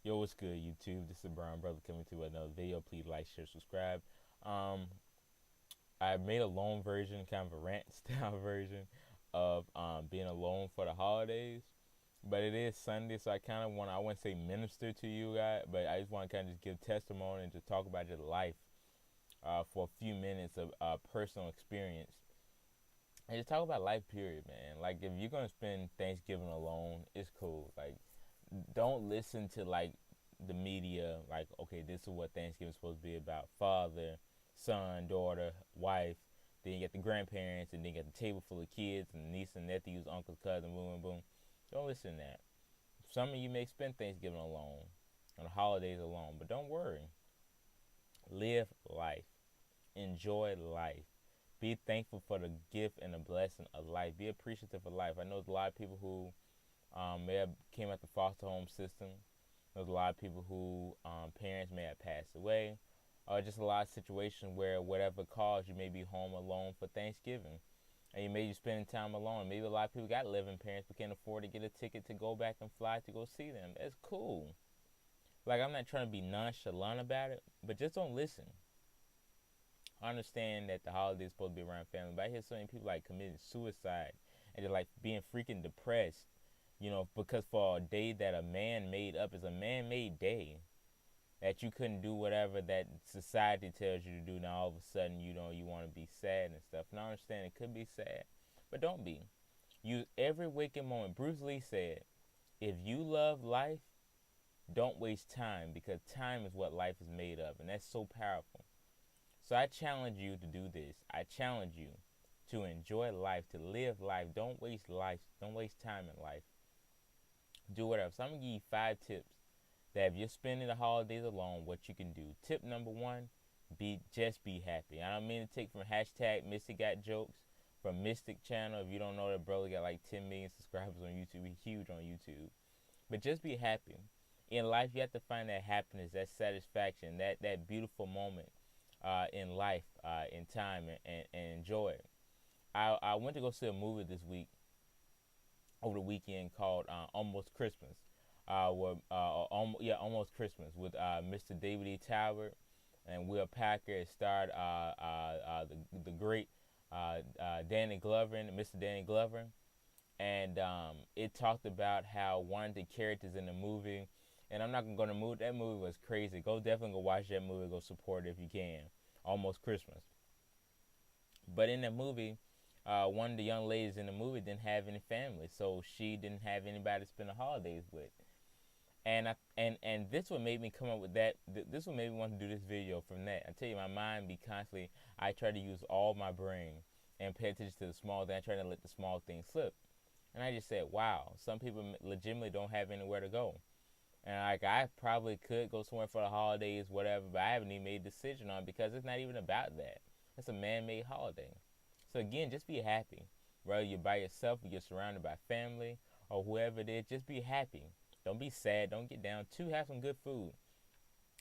Yo, what's good, YouTube? This is Brown Brother coming to another video. Please like, share, subscribe. Um, I made a long version, kind of a rant style version of being alone for the holidays. But it is Sunday, so I kind of want, I wouldn't say minister to you guys, but I just want to kind of just give testimony and just talk about your life for a few minutes of personal experience. And just talk about life, period, man. Like, if you're going to spend Thanksgiving alone, it's cool. Like, don't listen to like the media like, okay, this is what Thanksgiving's supposed to be about: father, son, daughter, wife. Then you get the grandparents, and then you get the table full of kids and niece and nephews, uncles, cousins, boom, boom, boom. Don't listen to that. Some of you may spend Thanksgiving alone, on the holidays alone, but don't worry. Live life. Enjoy life. Be thankful for the gift and the blessing of life. Be appreciative of life. I know there's a lot of people who may have came out the foster home system. There's a lot of people who parents may have passed away, or just a lot of situations where whatever caused you may be home alone for Thanksgiving, and you may be spending time alone. Maybe a lot of people got living parents but can't afford to get a ticket to go back and fly to go see them. That's cool. Like, I'm not trying to be nonchalant about it, but just don't listen. I understand that the holidays supposed to be around family, but I hear so many people like committing suicide and they're like being freaking depressed, because for a day that a man made up is a man-made day, that you couldn't do whatever that society tells you to do. Now all of a sudden, you want to be sad and stuff. And I understand it could be sad, but don't be. Use every waking moment. Bruce Lee said, "If you love life, don't waste time, because time is what life is made of," and that's so powerful. So I challenge you to do this. I challenge you to enjoy life, to live life. Don't waste life. Don't waste time in life. Do whatever. So I'm gonna give you 5 tips that if you're spending the holidays alone, what you can do. Tip number one: be happy. I don't mean to take from hashtag Mystic Got Jokes from Mystic Channel. If you don't know, that brother got like 10 million subscribers on YouTube. He's huge on YouTube. But just be happy. In life, you have to find that happiness, that satisfaction, that beautiful moment in life, in time, and enjoy it. I went to go see a movie this week, over the weekend, called Almost Christmas. Almost Christmas, with Mr. David E. Talbot and Will Packer. It starred the great Danny Glover, Mr. Danny Glover, and it talked about how one of the characters in the movie, and I'm not gonna go to the movie. That movie was crazy. Definitely go watch that movie. Go support it if you can. Almost Christmas. But in the movie, one of the young ladies in the movie didn't have any family, so she didn't have anybody to spend the holidays with. And this what made me come up with that. This what made me want to do this video from that. I tell you, my mind be constantly. I try to use all my brain and pay attention to the small things. I try to let the small things slip. And I just said, wow, some people legitimately don't have anywhere to go. And like, I probably could go somewhere for the holidays, whatever, but I haven't even made a decision on it, because it's not even about that. It's a man-made holiday. So again, just be happy. Whether you're by yourself or you're surrounded by family or whoever it is, just be happy. Don't be sad. Don't get down. 2, have some good food.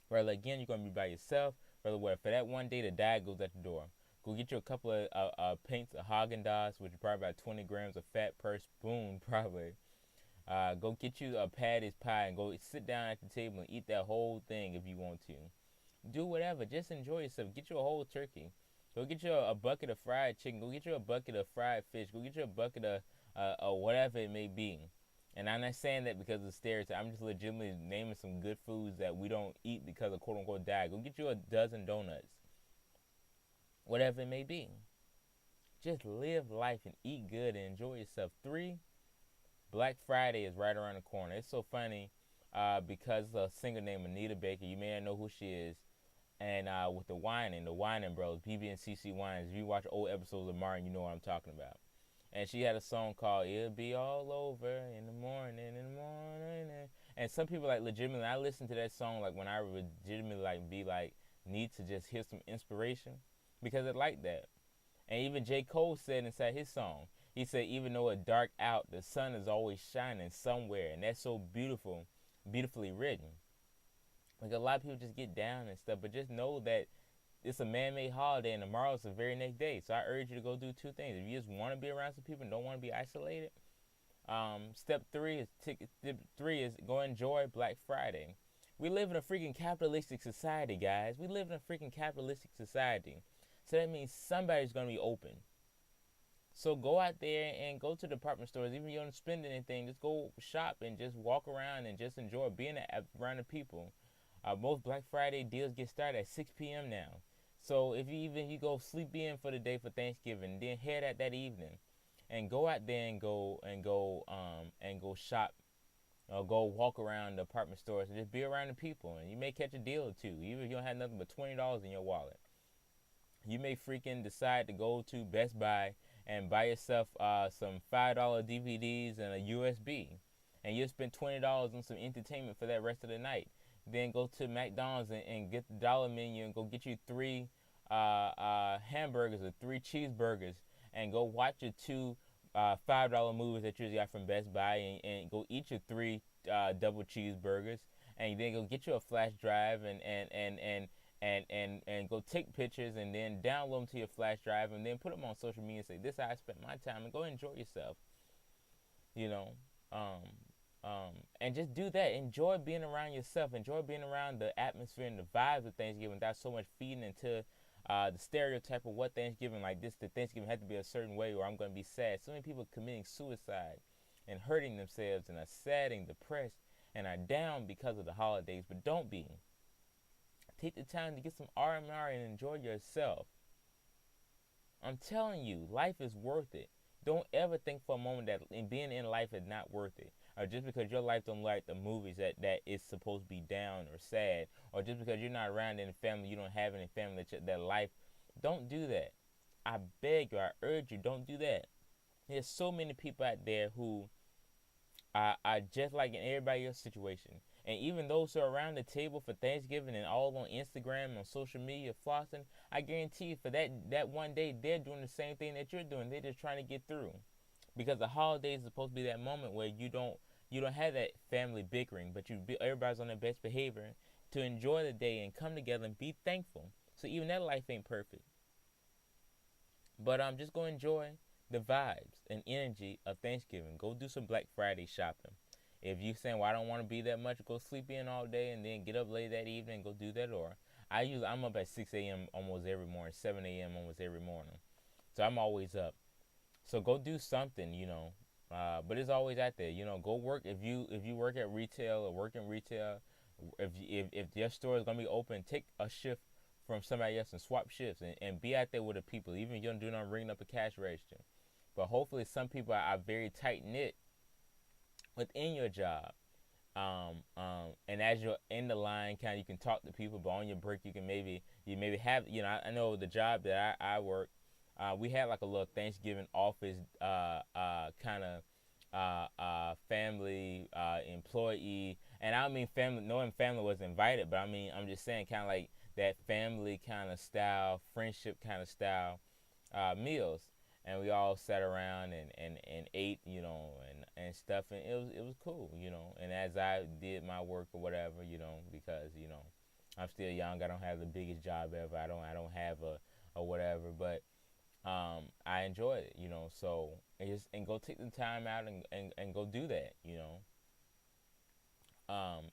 Whether again you're gonna be by yourself, whether for that one day the diet goes at the door. Go get you a couple of pints of Haagen-Dazs, which is probably about 20 grams of fat per spoon, probably. Go get you a Patty's pie and go sit down at the table and eat that whole thing if you want to. Do whatever. Just enjoy yourself. Get you a whole turkey. Go get you a bucket of fried chicken. Go get you a bucket of fried fish. Go get you a bucket of whatever it may be. And I'm not saying that because of stereotype. I'm just legitimately naming some good foods that we don't eat because of quote unquote diet. Go get you a dozen donuts. Whatever it may be. Just live life and eat good and enjoy yourself. 3, Black Friday is right around the corner. It's so funny because a singer named Anita Baker, you may not know who she is, and with the Whining Bros, BB and CC Winans. If you watch old episodes of Martin, you know what I'm talking about. And she had a song called "It'll Be All Over in the Morning, in the Morning." And some people like legitimately, I listen to that song like when I legitimately need to just hear some inspiration, because it like that. And even J. Cole said inside his song, he said, even though it's dark out, the sun is always shining somewhere. And that's so beautiful, beautifully written. Like, a lot of people just get down and stuff, but just know that it's a man-made holiday and tomorrow's the very next day. So I urge you to go do 2 things. If you just want to be around some people and don't want to be isolated, step 3 is go enjoy Black Friday. We live in a freaking capitalistic society, guys. We live in a freaking capitalistic society. So that means somebody's going to be open. So go out there and go to department stores. Even if you don't spend anything, just go shop and just walk around and just enjoy being around the people. Most Black Friday deals get started at 6 p.m. now. So if you go sleep in for the day for Thanksgiving, then head out that evening, and go out there and go shop, or go walk around the apartment stores and just be around the people. And you may catch a deal or two, even if you don't have nothing but $20 in your wallet. You may freaking decide to go to Best Buy and buy yourself some $5 DVDs and a USB, and you'll spend $20 on some entertainment for that rest of the night. Then go to McDonald's and get the dollar menu and go get you three hamburgers or three cheeseburgers, and go watch your two $5 movies that you got from Best Buy, and go eat your three double cheeseburgers, and then go get you a flash drive and go take pictures and then download them to your flash drive and then put them on social media and say, this is how I spent my time, and go enjoy yourself, you know. And just do that. Enjoy being around yourself. Enjoy being around the atmosphere and the vibes of Thanksgiving without so much feeding into the stereotype of what Thanksgiving like this. That Thanksgiving had to be a certain way, or I'm going to be sad. So many people committing suicide and hurting themselves and are sad and depressed and are down because of the holidays. But don't be. Take the time to get some R&R and enjoy yourself. I'm telling you, life is worth it. Don't ever think for a moment that being in life is not worth it. Or just because your life don't like the movies that is supposed to be down or sad. Or just because you're not around any family, you don't have any family that life. Don't do that. I beg you, I urge you, don't do that. There's so many people out there who are just like in everybody else's situation. And even those who are around the table for Thanksgiving and all on Instagram and on social media flossing, I guarantee you for that one day, they're doing the same thing that you're doing. They're just trying to get through. Because the holidays is supposed to be that moment where you don't have that family bickering, but everybody's on their best behavior to enjoy the day and come together and be thankful. So even that life ain't perfect. But just go enjoy the vibes and energy of Thanksgiving. Go do some Black Friday shopping. If you saying, well, I don't want to be that much, go sleep in all day and then get up late that evening and go do that. Or I'm up at 6 a.m. almost every morning, 7 a.m. almost every morning. So I'm always up. So go do something, you know. But it's always out there, you know. Go work if you work at retail or work in retail. If your store is gonna be open, take a shift from somebody else and swap shifts and be out there with the people. Even if you don't do nothing, ringing up a cash register. But hopefully, some people are very tight knit within your job. And as you're in the line, kind of you can talk to people, but on your break you maybe have, you know. I know the job that I work. We had like a little Thanksgiving office kind of family employee, and I mean family. Knowing family was invited, but I mean I'm just saying kind of like that family kind of style, friendship kind of style meals, and we all sat around and ate, you know, and stuff, and it was cool, you know. And as I did my work or whatever, you know, because you know I'm still young, I don't have the biggest job ever. I don't have a whatever, but I enjoyed it, you know. So and go take the time out and go do that, you know.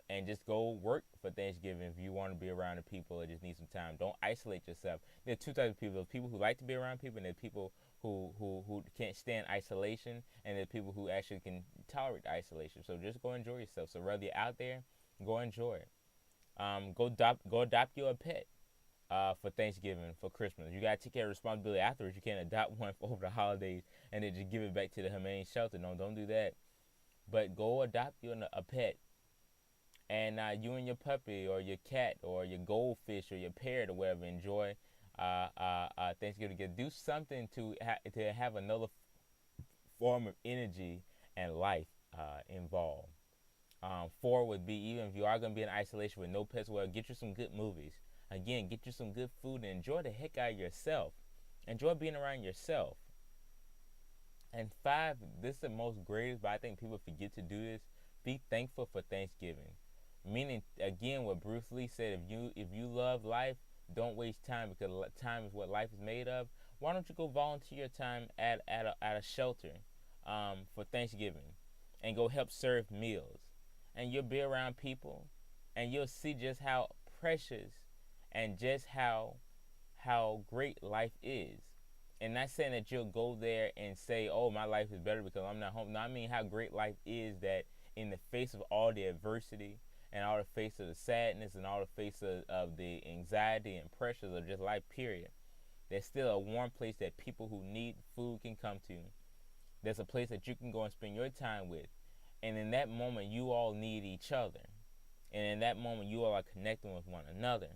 And just go work for Thanksgiving if you want to be around the people or just need some time. Don't isolate yourself. There are two types of people: there's people who like to be around people, and there are people who can't stand isolation, and there are people who actually can tolerate isolation. So just go enjoy yourself. So whether you're out there, go enjoy it. Go adopt your pet. For Thanksgiving, for Christmas. You gotta take care of responsibility afterwards. You can't adopt one for over the holidays and then just give it back to the humane shelter. No, don't do that. But go adopt you a pet, and you and your puppy or your cat or your goldfish or your parrot or whatever enjoy Thanksgiving together. Do something to have another form of energy and life involved. Four would be, even if you are gonna be in isolation with no pets, well, get you some good movies. Again, get you some good food and enjoy the heck out of yourself. Enjoy being around yourself. And 5, this is the most greatest, but I think people forget to do this. Be thankful for Thanksgiving. Meaning, again, what Bruce Lee said: if you love life, don't waste time, because time is what life is made of. Why don't you go volunteer your time at a shelter for Thanksgiving, and go help serve meals, and you'll be around people. and you'll see just how precious and just how great life is. And not saying that you'll go there and say, "Oh, my life is better because I'm not home." No, I mean how great life is, that in the face of all the adversity and all the face of the sadness and all the face of the anxiety and pressures of just life, period, there's still a warm place that people who need food can come to. There's a place that you can go and spend your time with. And in that moment, you all need each other. And in that moment, you all are connecting with one another.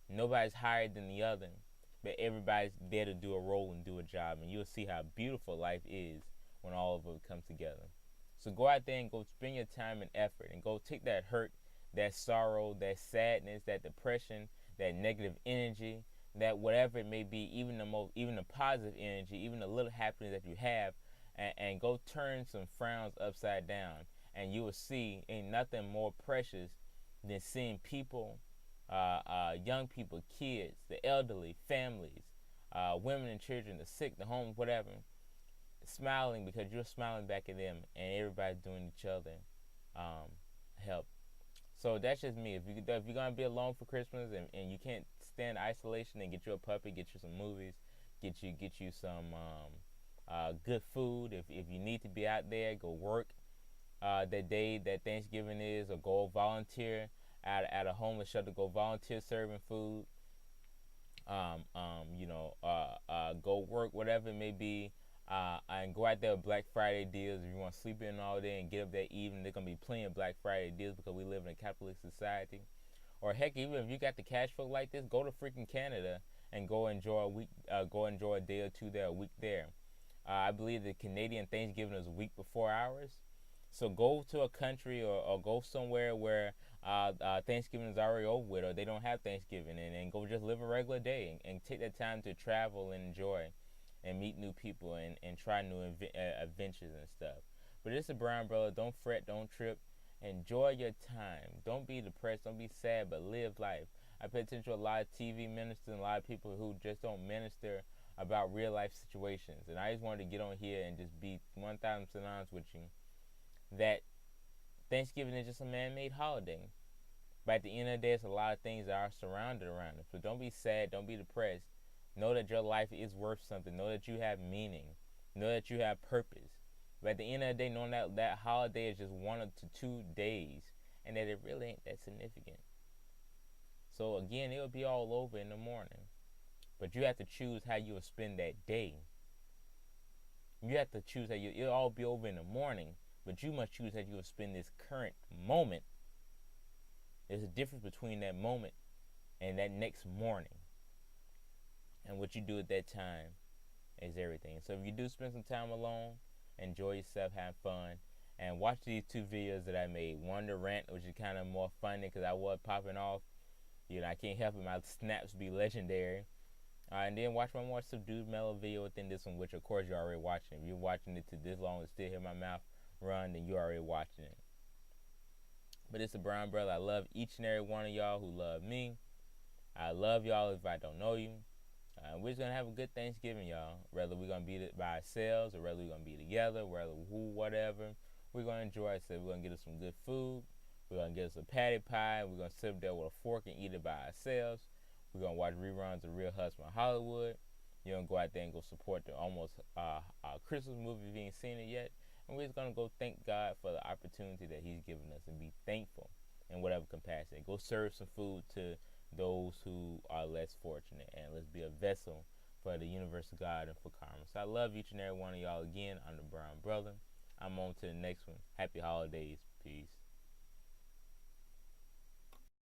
Nobody's higher than the other, but everybody's there to do a role and do a job. And you'll see how beautiful life is when all of it comes together. So go out there and go spend your time and effort and go take that hurt, that sorrow, that sadness, that depression, that negative energy, that whatever it may be, even the positive energy, even the little happiness that you have, and go turn some frowns upside down, and you will see ain't nothing more precious than seeing people, young people, kids, the elderly, families, women and children, the sick, the homeless, whatever, smiling because you're smiling back at them, and everybody's doing each other help. So that's just me. If you're gonna be alone for Christmas and you can't stand isolation, then get you a puppy, get you some movies, get you some good food. If you need to be out there, go work that day that Thanksgiving is, or go volunteer at a homeless shelter. Go volunteer serving food. Go work, whatever it may be. And go out there with Black Friday deals. If you want to sleep in all day and get up that evening, there's gonna be plenty of Black Friday deals because we live in a capitalist society. Or heck, even if you got the cash flow like this, go to freaking Canada and go enjoy a week. Go enjoy a day or two there, a week there. I believe the Canadian Thanksgiving is a week before ours. So go to a country or go somewhere where Thanksgiving is already over with, or they don't have Thanksgiving, and go just live a regular day and take that time to travel and enjoy and meet new people and try new adventures and stuff. But it's a Brown Brother. Don't fret, don't trip. Enjoy your time. Don't be depressed, don't be sad, but live life. I pay attention to a lot of TV ministers and a lot of people who just don't minister about real life situations. And I just wanted to get on here and just be 1,000% honest with you that Thanksgiving is just a man-made holiday. But at the end of the day, it's a lot of things that are surrounded around it. So don't be sad, don't be depressed. Know that your life is worth something. Know that you have meaning. Know that you have purpose. But at the end of the day, knowing that that holiday is just 1 to 2 days, and that it really ain't that significant. So again, it'll be all over in the morning. But you have to choose how you will spend that day. You have to choose how it'll all be over in the morning, but you must choose how you will spend this current moment. There's a difference between that moment and that next morning. And what you do at that time is everything. So if you do spend some time alone, enjoy yourself, have fun, and watch these 2 videos that I made. One, the rant, which is kind of more funny because I was popping off. I can't help it. My snaps be legendary. And then watch my more subdued mellow video within this one, which of course you're already watching. If you're watching it to this long and still hear my mouth run, then you're already watching it. But it's a Brown Brother. I love each and every one of y'all who love me. I love y'all if I don't know you. We're just going to have a good Thanksgiving, y'all. Whether we're going to be by ourselves or whether we're going to be together, whether whatever. We're going to enjoy ourselves. We're going to get us some good food. We're going to get us a patty pie. We're going to sit up there with a fork and eat it by ourselves. We're going to watch reruns of Real Husband Hollywood. You're going to go out there and go support the almost Christmas movie if you ain't seen it yet. And we're just going to go thank God for the opportunity that he's given us and be thankful in whatever capacity. Go serve some food to those who are less fortunate, and let's be a vessel for the universe of God and for karma. So I love each and every one of y'all again. I'm the Brown Brother. I'm on to the next one. Happy holidays. Peace.